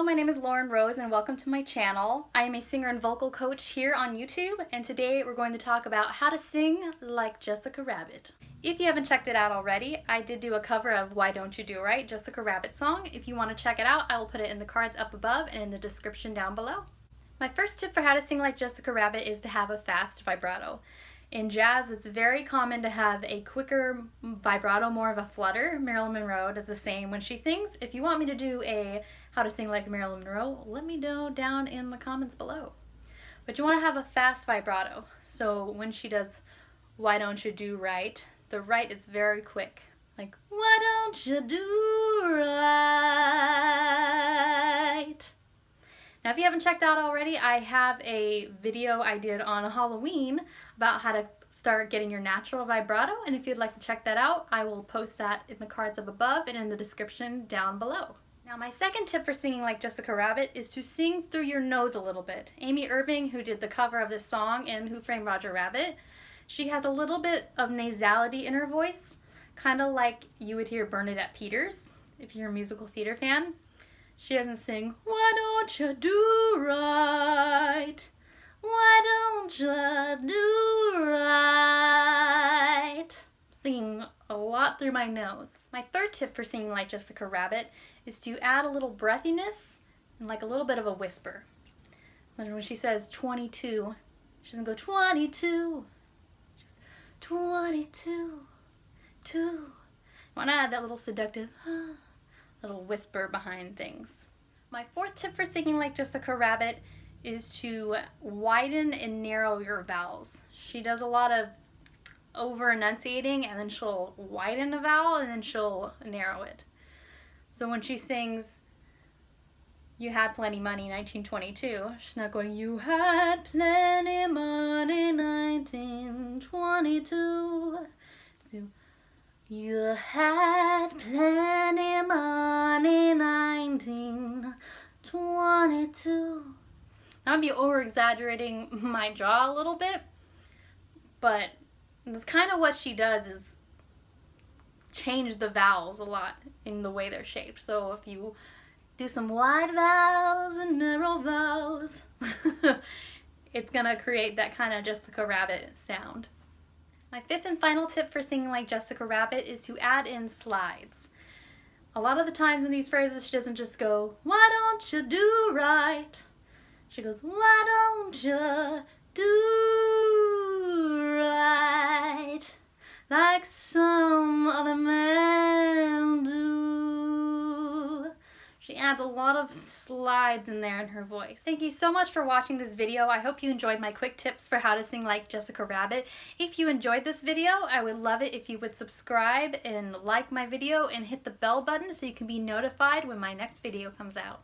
my name is Lauren Rose and welcome to my channel. I am a singer and vocal coach here on YouTube, and today we're going to talk about how to sing like Jessica Rabbit. If you haven't checked it out already, I did do a cover of Why Don't You Do Right, Jessica Rabbit song. If you want to check it out, I will put it in the cards up above and in the description down below. My first tip for how to sing like Jessica Rabbit is to have a fast vibrato. In jazz, it's very common to have a quicker vibrato, more of a flutter. Marilyn Monroe does the same when she sings. If you want me to do a how to sing like Marilyn Monroe, let me know down in the comments below. But you want to have a fast vibrato. So when she does Why Don't You Do Right, the right is very quick. Like, why don't you do right? Now, if you haven't checked out already, I have a video I did on Halloween about how to start getting your natural vibrato, and if you'd like to check that out, I will post that in the cards up above and in the description down below. Now, my second tip for singing like Jessica Rabbit is to sing through your nose a little bit. Amy Irving, who did the cover of this song in Who Framed Roger Rabbit, she has a little bit of nasality in her voice, kind of like you would hear Bernadette Peters, if you're a musical theater fan. She doesn't sing, why don't you do right? Why don't you do right? Singing a lot through my nose. My third tip for singing like Jessica Rabbit is to add a little breathiness and like a little bit of a whisper. When she says 22, she doesn't go 22. She goes 22, 2. You want to add that little seductive little whisper behind things. My fourth tip for singing like Jessica Rabbit is to widen and narrow your vowels. She does a lot of over enunciating, and then she'll widen a vowel and then she'll narrow it. So when she sings You Had Plenty Money 1922, she's not going You had plenty money 1922. So you had plenty money 1922. I'd be over-exaggerating my jaw a little bit, but that's kind of what she does, is change the vowels a lot in the way they're shaped. So if you do some wide vowels and narrow vowels, it's gonna create that kind of Jessica Rabbit sound. My fifth and final tip for singing like Jessica Rabbit is to add in slides. A lot of the times in these phrases, she doesn't just go, why don't you do right? She goes, why don't you do right? Like some other men do. She adds a lot of slides in there in her voice. Thank you so much for watching this video. I hope you enjoyed my quick tips for how to sing like Jessica Rabbit. If you enjoyed this video, I would love it if you would subscribe and like my video and hit the bell button so you can be notified when my next video comes out.